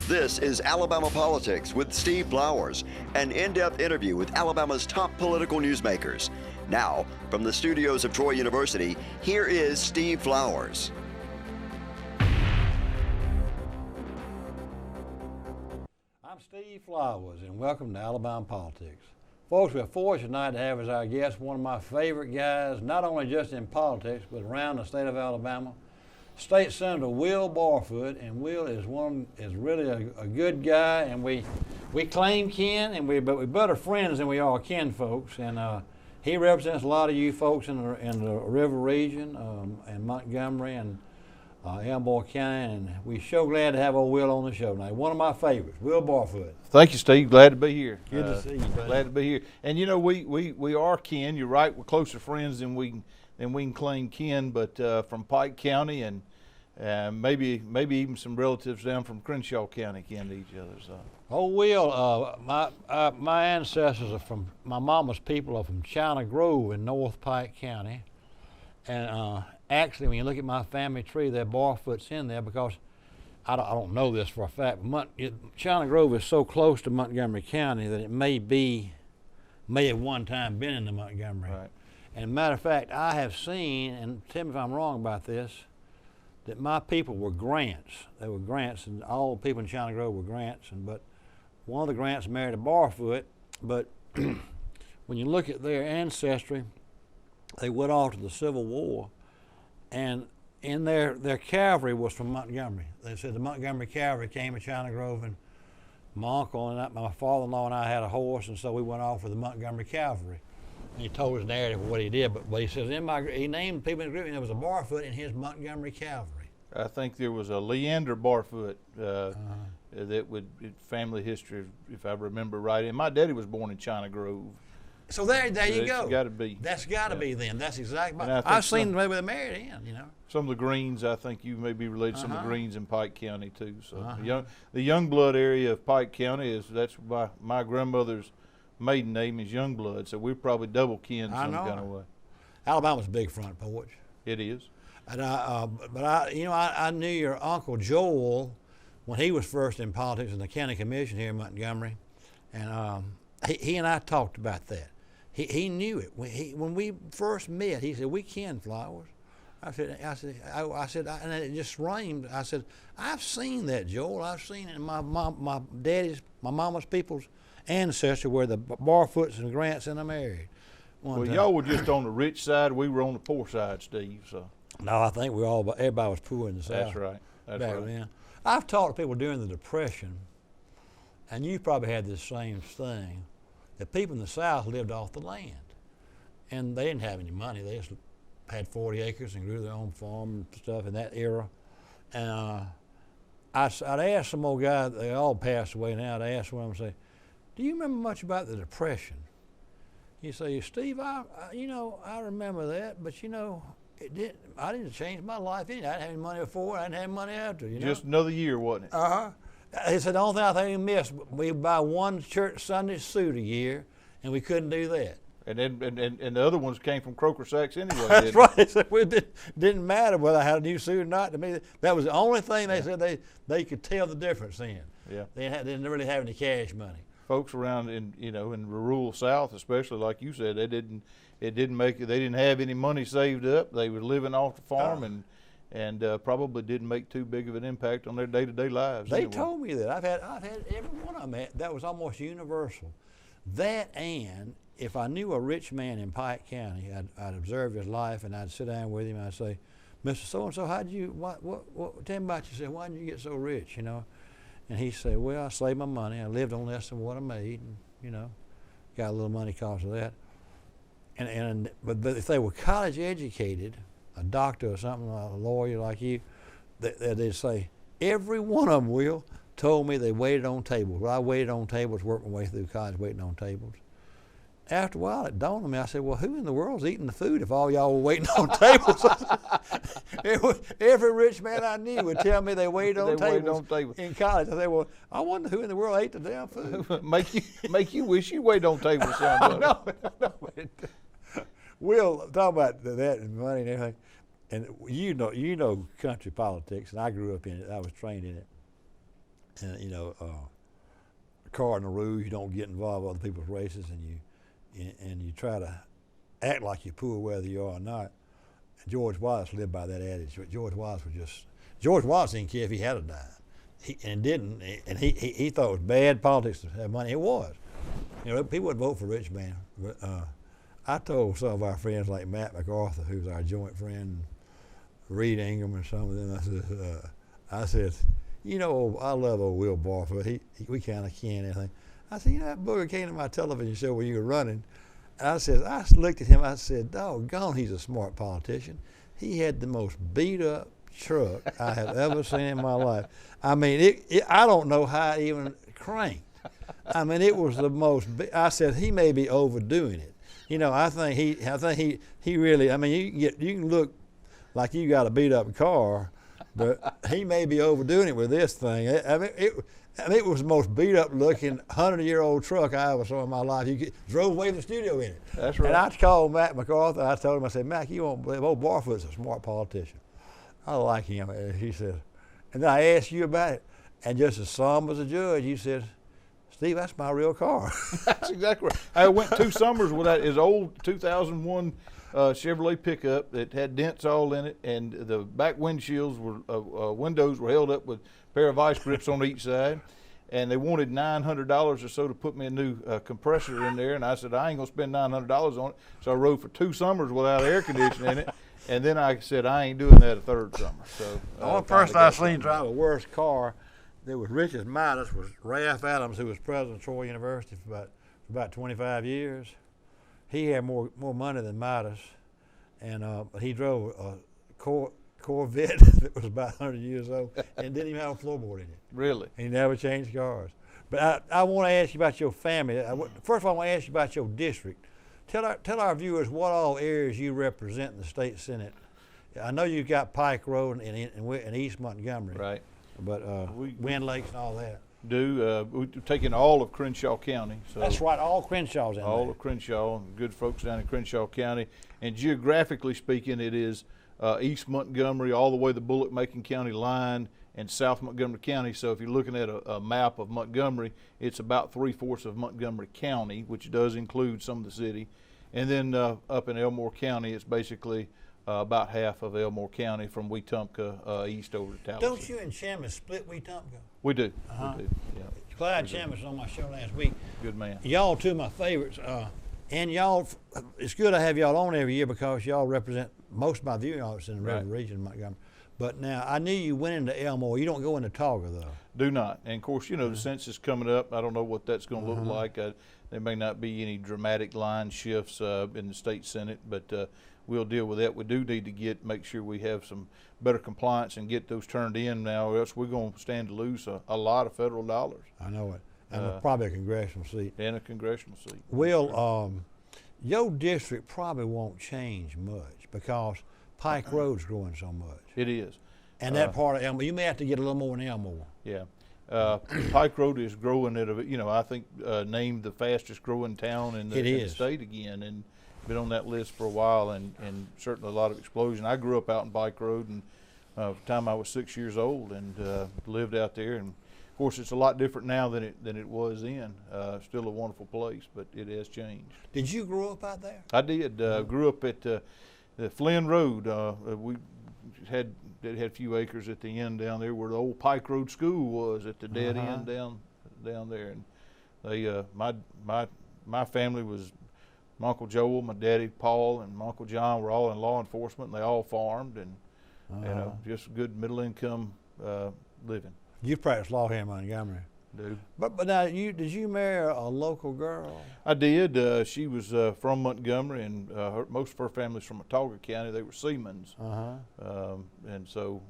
This is Alabama Politics with Steve Flowers, an in-depth interview with Alabama's top political newsmakers. Now, from the studios of Troy University, here is Steve Flowers. I'm Steve Flowers, and welcome to Alabama Politics. Folks, we're fortunate tonight to have as our guest one of my favorite guys, not only just in politics, but around the state of Alabama, State Senator Will Barfoot. And Will is really a good guy, and we claim kin, but we're better friends than we are kin folks. And he represents a lot of you folks in the River region and Montgomery and Elmore County, and we're so glad to have old Will on the show tonight. One of my favorites, Will Barfoot. Thank you, Steve. Glad to be here. Good to see you, buddy. Glad to be here. And you know, we are kin. You're right. We're closer friends than we can claim kin. But from Pike County and maybe even some relatives down from Crenshaw County kin to each other. So. Oh, Will, my ancestors are from, my mama's people are from China Grove in North Pike County. And actually, when you look at my family tree, there Barfoot's in there because I don't know this for a fact. China Grove is so close to Montgomery County that it may at one time been in the Montgomery. Right. And matter of fact, I have seen, and tell me if I'm wrong about this, that my people were Grants. They were Grants, and all the people in China Grove were Grants. But one of the Grants married a Barfoot. But when you look at their ancestry, they went off to the Civil War, and in their cavalry was from Montgomery. They said the Montgomery cavalry came to China Grove, and my uncle and my father-in-law and I had a horse, and so we went off with the Montgomery cavalry. And he told his narrative of what he did, but he says he named people in the group, and there was a Barfoot in his Montgomery cavalry. I think there was a Leander Barfoot that would family history, if I remember right. And my daddy was born in China Grove. So there you go. That's got to be. That's got to be them. That's exactly. I've seen maybe they married in. You know. Some of the Greens, I think you may be related to some of the Greens in Pike County too. So the Youngblood area of Pike County that's my grandmother's maiden name is Youngblood. So we're probably double kin some kind of way. Alabama's a big front porch. It is. And I knew your Uncle Joel when he was first in politics in the county commission here in Montgomery, and he and I talked about that. He knew it when we first met. He said, "We kin Flowers." I said, and it just rhymed. I said, "I've seen that, Joel. I've seen it in my mama's people's ancestry where the Barfoots and Grants and them married." Well, y'all were just on the rich side. We were on the poor side, Steve. So. No, I think everybody was poor in the South. That's right. That's back right. Then. I've talked to people during the Depression, and you probably had this same thing, that people in the South lived off the land. And they didn't have any money. They just had 40 acres and grew their own farm and stuff in that era. And I'd ask some old guy, they all passed away now, I'd ask one of them, say, "Do you remember much about the Depression?" You say, "Steve, I remember that, but I didn't change my life. I didn't have any money before. I didn't have money after. Just another year, wasn't it?" He said the only thing I think we missed, we buy one church Sunday suit a year, and we couldn't do that. And the other ones came from Croker Sacks anyway. That's right. So it didn't matter whether I had a new suit or not. To me, that was the only thing they said they could tell the difference in. Yeah. They didn't really have any cash money. Folks around in the rural South, especially like you said, they didn't have any money saved up. They were living off the farm and probably didn't make too big of an impact on their day-to-day lives. They told me that. I've had every one of them. That was almost universal. That, and if I knew a rich man in Pike County, I'd observe his life, and I'd sit down with him and I'd say, "Mr. So-and-so, tell me about yourself. Why did you get so rich, And he'd say, "Well, I saved my money. I lived on less than what I made, and, got a little money because of that." But if they were college educated, a doctor or something, a lawyer like you, they'd say, every one of them, told me they waited on tables. Well, I waited on tables, worked my way through college waiting on tables. After a while, it dawned on me. I said, "Well, who in the world's eating the food if all y'all were waiting on tables?" Every rich man I knew would tell me they waited on tables in college. I said, "Well, I wonder who in the world ate the damn food." make you wish you waited on tables. No. We'll talk about that and money and everything. And you know country politics, and I grew up in it. I was trained in it. and you know, cardinal rules. You don't get involved with other people's races, and you try to act like you're poor whether you are or not. And George Wallace lived by that adage. But George Wallace didn't care if he had a dime. He thought it was bad politics to have money. It was. You know, people would vote for rich man. But I told some of our friends like Matt MacArthur, who's our joint friend, Reed Ingham and some of them, I said, you know, I love old Will Barfoot. We kind of can't anything. I said, you know, that booger came to my television show where you were running. And I looked at him, I said, doggone, he's a smart politician. He had the most beat up truck I have ever seen in my life. I mean, I don't know how it even cranked. I mean, it was the most. I said he may be overdoing it. You know, I think he really. I mean, you can look like you got a beat up car, but he may be overdoing it with this thing. It was the most beat up looking 100-year-old truck I ever saw in my life. You drove away from the studio in it. That's right. And I called Matt MacArthur. I told him, I said, Mac, you won't believe old Barfoot's a smart politician. I like him. And he said, and then I asked you about it, and just as somber as a judge, you said, Steve, that's my real car. That's exactly right. I went 2 summers with his old 2001 Chevrolet pickup that had dents all in it, and the back windshields windows were held up with a pair of vice grips on each side, and they wanted $900 or so to put me a new compressor in there, and I said, I ain't gonna spend $900 on it. So I rode for 2 summers without air conditioning in it, and then I said, I ain't doing that a 3rd summer. So the only person I seen drive a worse car that was rich as Midas was Ralph Adams, who was president of Troy University for about 25 years. He had more money than Midas, and he drove a Corvette that was about 100 years old and didn't even have a floorboard in it. Really? He never changed cars. But I want to ask you about your family. First of all, I want to ask you about your district. Tell our viewers what all areas you represent in the state Senate. I know you've got Pike Road in East Montgomery. Right. But Wind Lakes and all that. We've taken all of Crenshaw County. So that's right, all Crenshaw's in all there. of Crenshaw, good folks down in Crenshaw County. And geographically speaking, it is East Montgomery all the way to the Bullock-Macon County line and South Montgomery County. So if you're looking at a map of Montgomery, it's about 3/4 of Montgomery County, which does include some of the city. And then up in Elmore County, it's basically about half of Elmore County from Wetumpka east over to Tallahassee. Don't you and Shamus split Wetumpka? We do. Uh-huh. We do. Yeah. Clyde Shamus was on my show last week. Good man. Y'all two of my favorites. And y'all, it's good to have y'all on every year because y'all represent most of my viewing audience in the Redwood region of Montgomery. But now, I knew you went into Elmore. You don't go into Togga, though. Do not. And, of course, you know, the census coming up. I don't know what that's going to look like. There may not be any dramatic line shifts in the state Senate, but we'll deal with that. We do need to make sure we have some better compliance and get those turned in now, or else we're going to stand to lose a lot of federal dollars. I know it. And probably a congressional seat. And a congressional seat. Well, your district probably won't change much because Pike Road's growing so much. It is. And that part of Elmore, you may have to get a little more in Elmore. Yeah. Pike Road is growing at I think named the fastest growing town in the state again, and been on that list for a while, and certainly a lot of explosion. I grew up out in Pike Road, and from the time I was 6 years old, and lived out there. And of course, it's a lot different now than it was then. Still a wonderful place, but it has changed. Did you grow up out there? I did. Grew up at the Flynn Road. We had a few acres at the end down there where the old Pike Road School was at the dead end down there. And they my family was my Uncle Joel, my daddy Paul, and my Uncle John were all in law enforcement, and they all farmed, and just good middle income living. You practiced law here in Montgomery. Do. But now, did you marry a local girl? I did. She was from Montgomery, and most of her family's from Watauga County. They were Siemens. And so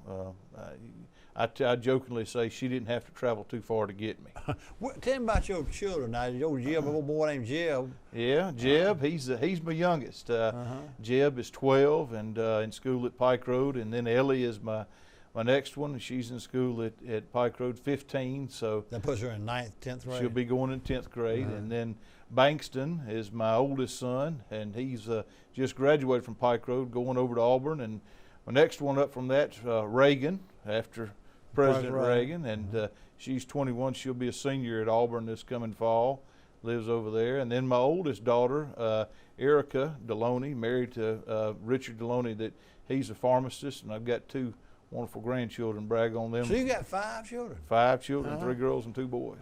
I jokingly say she didn't have to travel too far to get me. Tell me about your children now. Your Jeb, a little boy named Jeb. Yeah, Jeb. He's my youngest. Jeb is 12 and in school at Pike Road, and then Ellie is my next one. She's in school at Pike Road, 15. So that puts her in 9th, 10th grade. She'll be going in 10th grade, and then Bankston is my oldest son, and he's just graduated from Pike Road, going over to Auburn. And my next one up from that's Reagan, after President Reagan, and She's 21. She'll be a senior at Auburn this coming fall. Lives over there. And then my oldest daughter, Erica Deloney, married to Richard Deloney. That he's a pharmacist, and I've got 2 wonderful grandchildren. Brag on them. So you got 5 children? 5 children, 3 girls and 2 boys.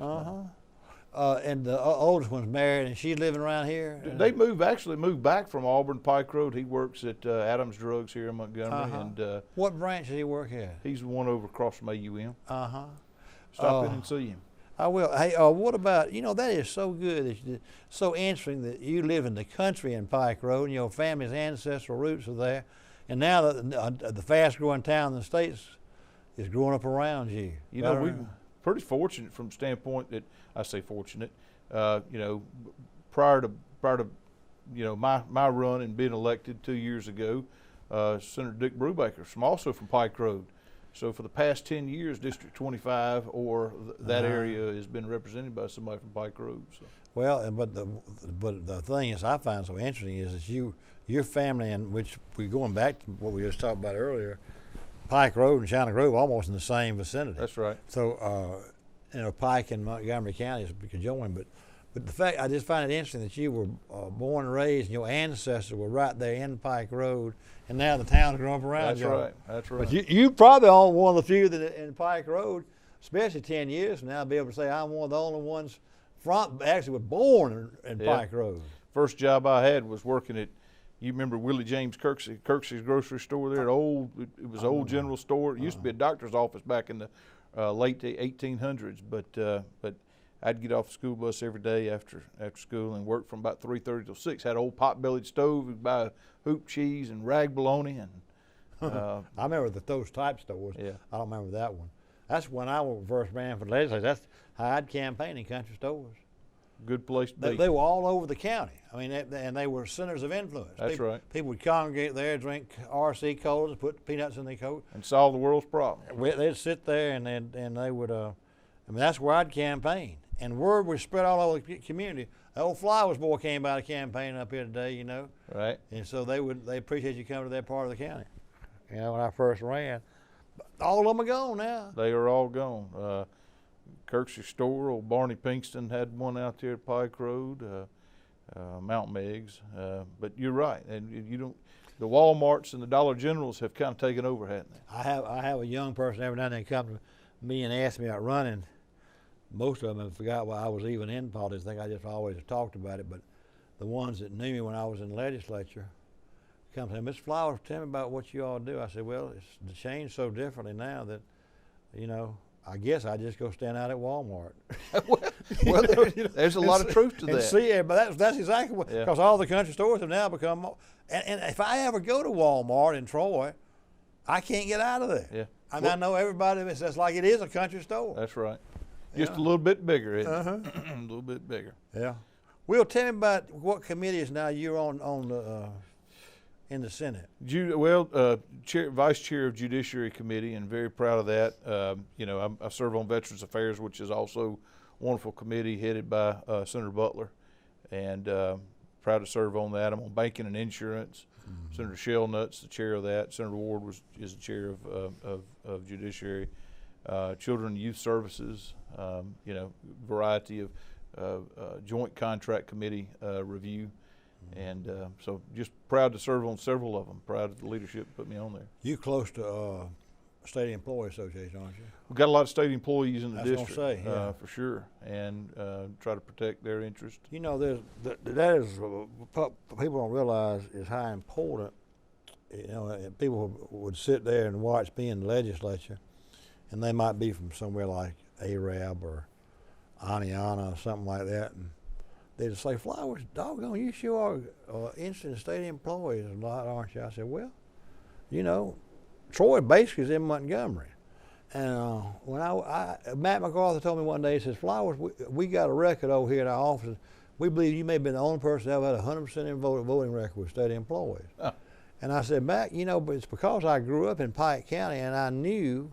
And the oldest one's married, and she's living around here? They actually moved back from Auburn Pike Road. He works at Adams Drugs here in Montgomery. And what branch does he work at? he's the one over across from AUM. Uh-huh. Stop in and see him. I will. Hey, what about, that is so good, so interesting that you live in the country in Pike Road, and your family's ancestral roots are there, and now the fast-growing town in the States is growing up around you. We're pretty fortunate from the standpoint that, I say fortunate, prior to my run and being elected 2 years ago, Senator Dick Brubaker from also from Pike Road. So for the past 10 years, District 25 or that area has been represented by somebody from Pike Road. So. Well, but the thing is, I find so interesting is that your family, and which we're going back to what we just talked about earlier, Pike Road and China Grove almost in the same vicinity. That's right. So Pike and Montgomery counties could join, but the fact, I just find it interesting that you were born and raised, and your ancestors were right there in Pike Road, and now the town's growing up around you. That's right. But you probably are one of the few that in Pike Road, especially 10 years from now, be able to say I'm one of the only ones actually was born in Pike Road. First job I had was working at, you remember Willie James Kirksey's grocery store there? It was old general store. It used to be a doctor's office back in the late 1800s, but I'd get off the school bus every day after school and work from about 3:30 till 6. Had an old pot-bellied stove. We'd buy hoop cheese and rag bologna. And I remember those type stores. Yeah. I don't remember that one. That's when I first ran for the legislature. That's how I'd campaign, in country stores. Good place to be. They were all over the county. I mean, and they were centers of influence. That's right. People would congregate there, drink RC colas, put peanuts in their coat, and solve the world's problems. They'd sit there and they would. That's where I'd campaign. And word was spread all over the community. The old Flowers boy came by the campaign up here today, Right. And so they appreciate you coming to that part of the county. When I first ran. But all of them are gone now. They are all gone. Kirksey store, old Barney Pinkston had one out there at Pike Road, Mount Meigs. But you're right. And the Walmarts and the Dollar Generals have kind of taken over, haven't they? I have a young person every now and then come to me and ask me about running. Most of them have forgot why I was even in politics. I think I just always talked about it. But the ones that knew me when I was in the legislature come to me, Mr. Flowers, tell me about what you all do. I said, well, it's changed so differently now that, I guess I just go stand out at Walmart. There's a lot of truth to that. And see, but that's exactly what, because all the country stores have now become, and if I ever go to Walmart in Troy, I can't get out of there. Yeah. I know everybody says like it is a country store. That's right. Just a little bit bigger, isn't it? A little bit bigger. Yeah. Will, tell me about what committees now you're on in the Senate. Vice Chair of Judiciary Committee, and very proud of that. I serve on Veterans Affairs, which is also a wonderful committee headed by Senator Butler, and proud to serve on that. I'm on Banking and Insurance. Mm-hmm. Senator Shellnutt's the chair of that. Senator Ward is the chair of Judiciary. Children and Youth Services, variety of joint contract committee review. And so just proud to serve on several of them. Proud of the leadership put me on there. You close to State Employee Association, aren't you? We've got a lot of state employees in the district, for sure, and try to protect their interest. That is people don't realize is how important. People would sit there and watch me in the legislature, and they might be from somewhere like Arab or Aniana or something like that, and they'd say, Flowers, doggone, you sure are interested in state employees a lot, aren't you? I said, well, Troy basically is in Montgomery. And when Matt MacArthur told me one day, he says, Flowers, we got a record over here in our office. We believe you may have been the only person that ever had a 100% voting record with state employees. Oh. And I said, Mac, but it's because I grew up in Pike County and I knew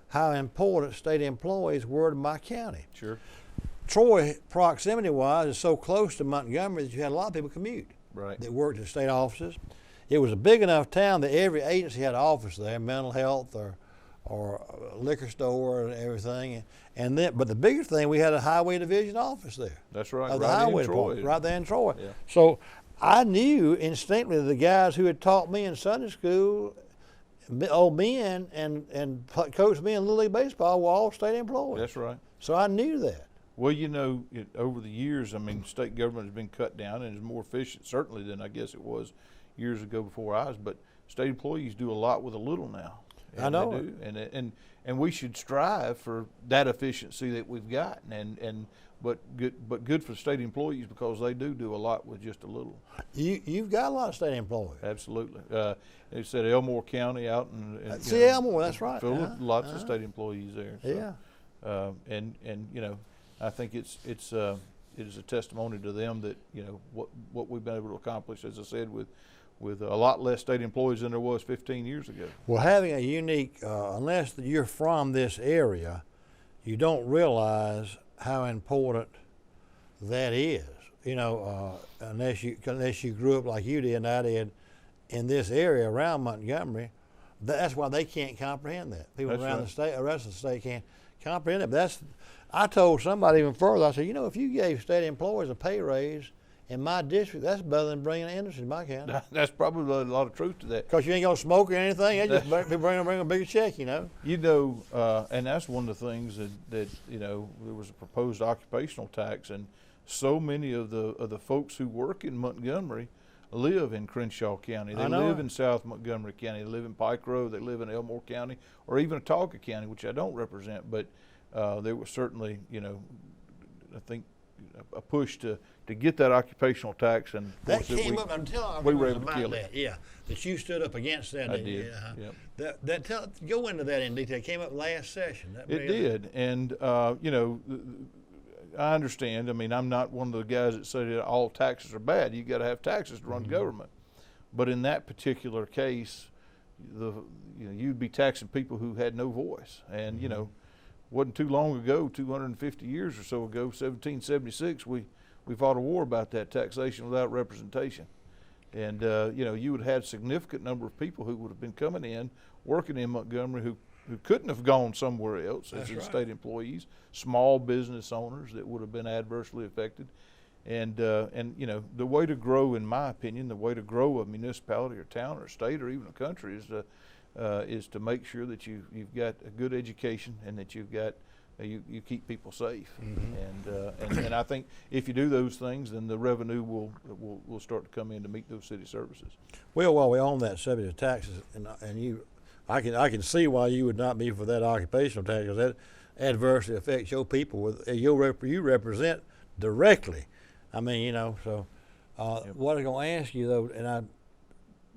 how important state employees were to my county. Sure. Troy, proximity-wise, is so close to Montgomery that you had a lot of people commute. Right. That worked at state offices. It was a big enough town that every agency had an office there, mental health or a liquor store and everything. And then, but the biggest thing, we had a highway division office there. That's right. Of the Right in highway Troy. department, right there in Troy. Yeah. So I knew instinctively the guys who had taught me in Sunday school, old men, and coached me in Little League baseball were all state employees. That's right. So I knew that. Well, you know, over the years, I mean, state government has been cut down and is more efficient, certainly, than I guess it was years ago before I was. But state employees do a lot with a little now. I know. They do. And we should strive for that efficiency that we've got. But good for state employees because they do a lot with just a little. You've got a lot of state employees. Absolutely. They said Elmore County out in See, Elmore, that's right. Filled with lots of state employees there. So, Yeah. And you know, I think it is a testimony to them that, you know, what we've been able to accomplish, as I said, with a lot less state employees than there was 15 years ago. Well, having a unique, unless you're from this area, you don't realize how important that is. You know, unless you grew up like you did and I did in this area around Montgomery. That's why they can't comprehend that. People That's around right. the state, the rest of the state can't comprehend it. But I told somebody even further. I said, you know, if you gave state employees a pay raise in my district, that's better than bringing an industry to my county. That's probably a lot of truth to that. Because you ain't gonna smoke or anything. They just bring a bigger check, you know. You know, and that's one of the things that you know, there was a proposed occupational tax, and so many of the folks who work in Montgomery live in Crenshaw County. They live in South Montgomery County. They live in Pike Road. They live in Elmore County, or even Autauga County, which I don't represent. But there was certainly, you know, I think a push to get that occupational tax, and That came up until I we were remember able to about kill it. that. Yeah, that you stood up against that. I did. Yep. Go into that in detail. It came up last session. It did, and you know, I understand. I mean, I'm not one of the guys that say that all taxes are bad. You got to have taxes to run government, but in that particular case, you'd be taxing people who had no voice, and you know, wasn't too long ago, 250 years or so ago, 1776, we fought a war about that, taxation without representation. And you know, you would have had a significant number of people who would have been coming in, working in Montgomery, who couldn't have gone somewhere else as state employees, small business owners that would have been adversely affected. And you know, the way to grow, in my opinion, the way to grow a municipality or town or state or even a country is to make sure that you've got a good education and that you've got you keep people safe. And I think if you do those things, then the revenue will start to come in to meet those city services. Well, while we're on that subject of taxes, I can see why you would not be for that occupational tax, because that adversely affects your people. You represent directly. I mean, you know. So, what I'm going to ask you though, and I'm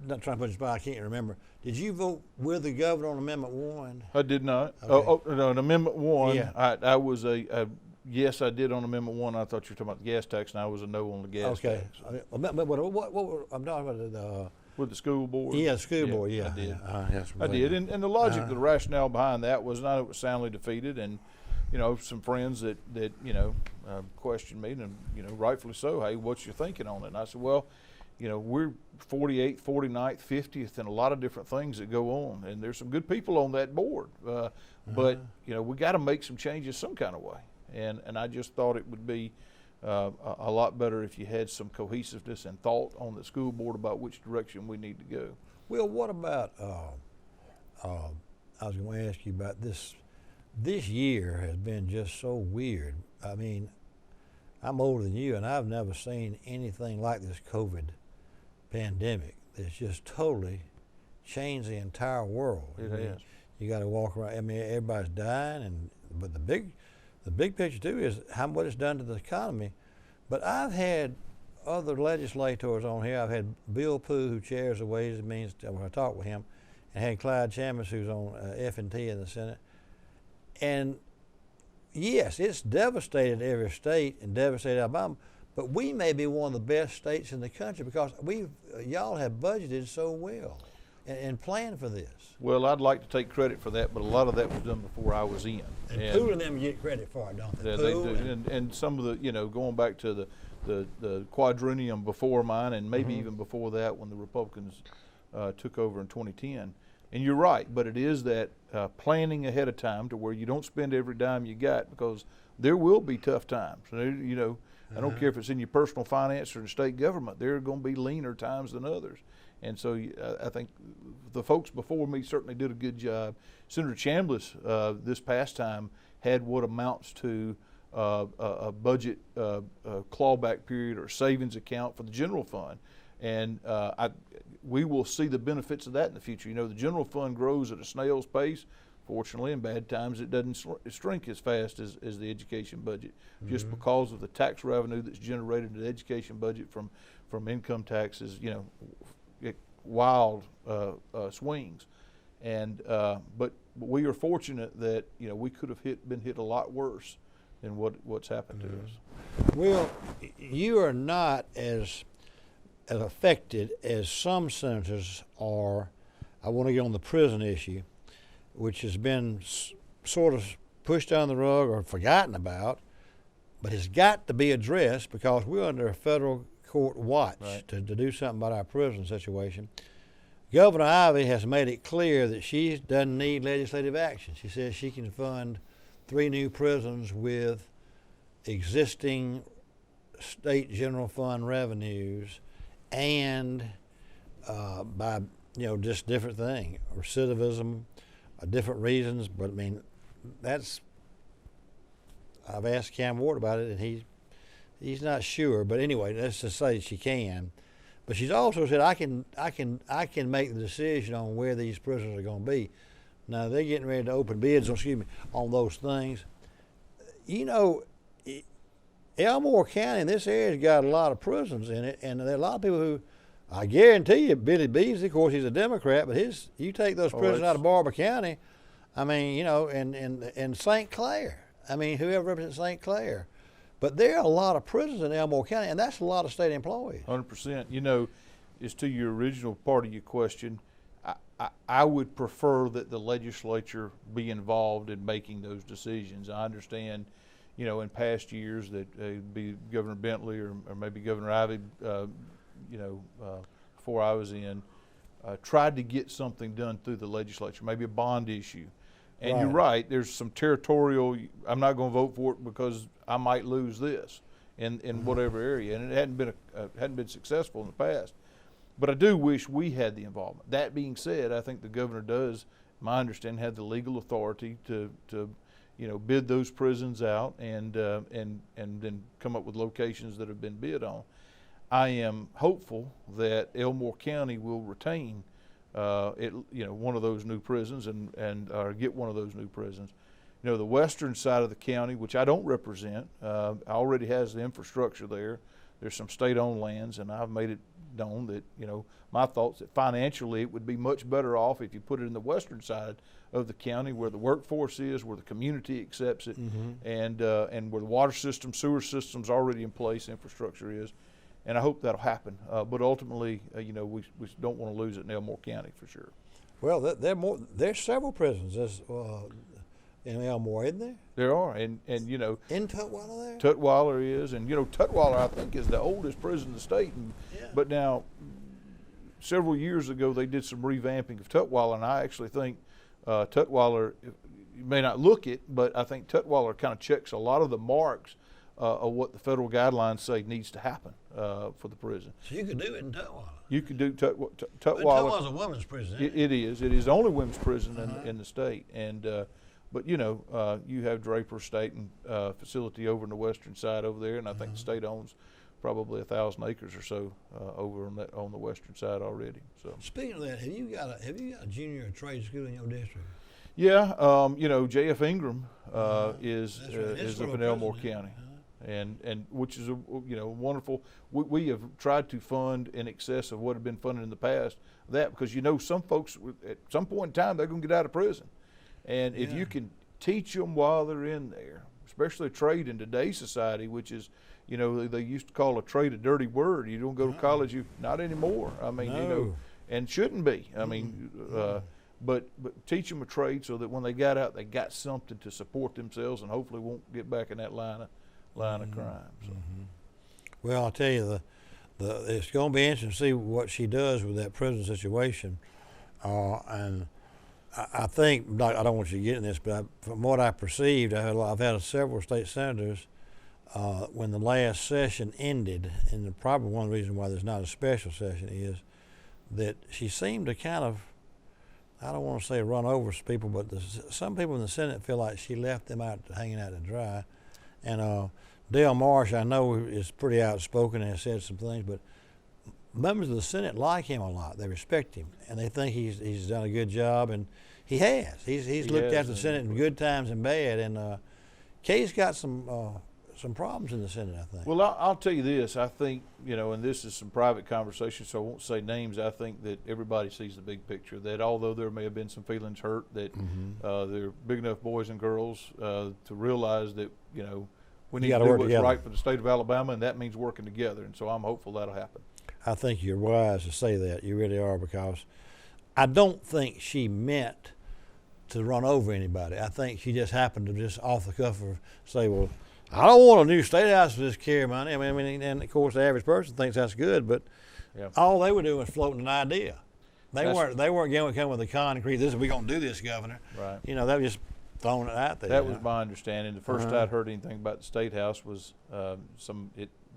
not trying to put you spot, I can't remember. Did you vote with the governor on Amendment 1? I did not. Okay. No, on Amendment 1, Yeah. I was yes, I did on Amendment 1. I thought you were talking about the gas tax, and I was a no on the gas Okay. tax. But what I'm talking about With the school board? the school board. Yeah, I did. Yes, I did, and the logic, the rationale behind that was not it was soundly defeated, and you know, some friends that you know questioned me, and you know, rightfully so. Hey, what's your thinking on it? And I said, well, you know, we're 48th, 49th, 50th, and a lot of different things that go on, and there's some good people on that board, but you know, we got to make some changes some kind of way, and I just thought it would be a lot better if you had some cohesiveness and thought on the school board about which direction we need to go. Well, what about? I was going to ask you about this. This year has been just so weird. I mean, I'm older than you, and I've never seen anything like this COVID pandemic. It's just totally changed the entire world. It has. You got to walk around. I mean, everybody's dying, but the big picture too is what it's done to the economy. But I've had other legislators on here. I've had Bill Pooh, who chairs the Ways and Means, when I talked with him, and had Clyde Chambers, who's on F&T in the Senate. And yes, it's devastated every state and devastated Alabama, but we may be one of the best states in the country because y'all have budgeted so well and planned for this. Well, I'd like to take credit for that, but a lot of that was done before I was in. And Pooh and them get credit for it, don't they? Yeah, they do. And some of the, you know, going back to the quadrennium before mine, and maybe even before that when the Republicans took over in 2010, And you're right, but it is that planning ahead of time to where you don't spend every dime you got, because there will be tough times. You know, I don't care if it's in your personal finance or in state government, there are going to be leaner times than others. And so I think the folks before me certainly did a good job. Senator Chambliss this past time had what amounts to a budget clawback period or savings account for the general fund. And we will see the benefits of that in the future. You know, the general fund grows at a snail's pace. Fortunately, in bad times, it doesn't shrink as fast as the education budget, just because of the tax revenue that's generated in the education budget from income taxes, you know, wild swings. And but we are fortunate that, you know, we could have been hit a lot worse than what's happened to us. Well, you are not as affected as some senators are. I want to get on the prison issue, which has been sort of pushed down the rug or forgotten about, but has got to be addressed because we're under a federal court watch to do something about our prison situation. Governor Ivey has made it clear that she doesn't need legislative action. She says she can fund 3 new prisons with existing state general fund revenues and by, you know, just different things, recidivism, different reasons. But I mean, I've asked Cam Ward about it, and he's not sure. But anyway, let's just say she can. But she's also said I can make the decision on where these prisons are going to be. Now they're getting ready to open bids, on those things. You know, Elmore County in this area's got a lot of prisons in it, and there are a lot of people who, I guarantee you, Billy Beasley, of course, he's a Democrat, but you take those prisons out of Barber County, I mean, you know, and St. Clair. I mean, whoever represents St. Clair. But there are a lot of prisons in Elmore County, and that's a lot of state employees. 100%. You know, as to your original part of your question, I would prefer that the legislature be involved in making those decisions. I understand, you know, in past years that it'd be Governor Bentley or maybe Governor Ivey, you know, before I was in, tried to get something done through the legislature, maybe a bond issue. And you're right, there's some territorial, I'm not going to vote for it because I might lose this in whatever area. And it hadn't been successful in the past. But I do wish we had the involvement. That being said, I think the governor does, my understanding, have the legal authority to you know, bid those prisons out and then come up with locations that have been bid on. I am hopeful that Elmore County will retain one of those new prisons and get one of those new prisons. You know, the western side of the county, which I don't represent, already has the infrastructure there. There's some state-owned lands, and I've made it known that, you know, my thoughts that financially it would be much better off if you put it in the western side of the county where the workforce is, where the community accepts it, and where the water system, sewer system's already in place, infrastructure is. And I hope that'll happen. But ultimately, you know, we don't want to lose it in Elmore County for sure. Well, there's several prisons in Elmore, isn't there? There are, and you know. In Tutwiler there? Tutwiler is, and you know, Tutwiler I think is the oldest prison in the state. But now, several years ago, they did some revamping of Tutwiler, and I actually think Tutwiler, you may not look it, but I think Tutwiler kind of checks a lot of the marks of what the federal guidelines say needs to happen for the prison. So you could do it in Tutwiler? You could do Tutwiler. Tutwiler's a women's prison, isn't it? It is. It is the only women's prison in the state. And but you know, you have Draper State and facility over on the western side over there, and I think the state owns probably 1,000 acres or so over on the western side already. So speaking of that, have you got a junior trade school in your district? Yeah, you know, J.F. Ingram is up in Elmore County. And which is wonderful. We have tried to fund in excess of what had been funded in the past. That because you know some folks at some point in time they're going to get out of prison, and if you can teach them while they're in there, especially a trade in today's society, which is, you know, they used to call a trade a dirty word. You don't go to college, you not anymore. I mean, you know, and shouldn't be. I mean, but teach them a trade so that when they got out, they got something to support themselves, and hopefully won't get back in that line of crime. So. Well, I'll tell you, it's going to be interesting to see what she does with that prison situation. And I think, I don't want you to get in this, but from what I perceived, I've had several state senators when the last session ended, and probably one reason why there's not a special session is that she seemed to kind of, I don't want to say run over people, but some people in the Senate feel like she left them out hanging out to dry. And Dale Marsh, I know, is pretty outspoken and has said some things, but members of the Senate like him a lot. They respect him, and they think he's done a good job, and he has. He's looked after the Senate in good times and bad, and Kay's got some problems in the Senate, I think. Well, I'll tell you this. I think, and this is some private conversation, so I won't say names. I think that everybody sees the big picture, that although there may have been some feelings hurt, that they're big enough boys and girls to realize that, we need to do what's right for the state of Alabama, and that means working together. And so I'm hopeful that'll happen. I think you're wise to say that. You really are, because I don't think she meant to run over anybody. I think she just happened to just off the cuff say, well, I don't want a new state house for this care money. I mean, and of course the average person thinks that's good, but all they were doing was floating an idea. They weren't going to come with a concrete, we're going to do this, Governor. Right. They were just throwing it out there. That was my understanding. The first I'd heard anything about the state house was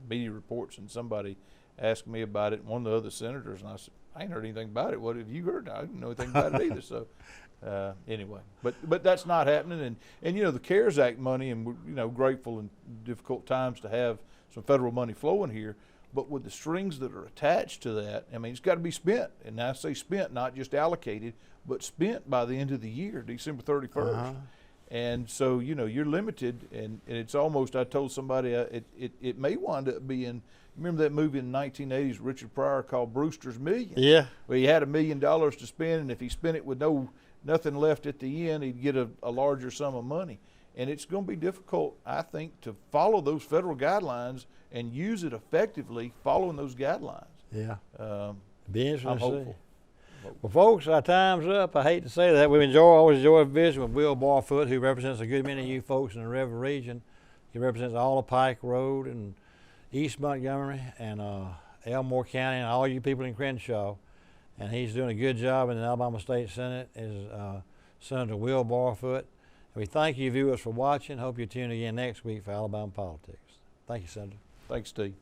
media reports, and somebody asked me about it, one of the other senators, and I said, I ain't heard anything about it. What have you heard? I didn't know anything about it either. So anyway, but that's not happening. And the CARES Act money, and we're grateful in difficult times to have some federal money flowing here. But with the strings that are attached to that, I mean, it's got to be spent. And I say spent, not just allocated, but spent by the end of the year, December 31st. And so, you're limited, and it's almost, I told somebody, it may wind up being, remember that movie in the 1980s, Richard Pryor, called Brewster's Millions? Yeah. Where he had $1 million to spend, and if he spent it with nothing left at the end, he'd get a larger sum of money. And it's going to be difficult, I think, to follow those federal guidelines and use it effectively following those guidelines. Yeah. Be interesting I'm to hopeful. see. Well, folks, our time's up. I hate to say that. We always enjoy visiting with Will Barfoot, who represents a good many of you folks in the River region. He represents all of Pike Road and East Montgomery and Elmore County and all you people in Crenshaw. And he's doing a good job in the Alabama State Senate, is Senator Will Barfoot. And we thank you viewers for watching. Hope you tune again next week for Alabama Politics. Thank you, Senator. Thanks, Steve.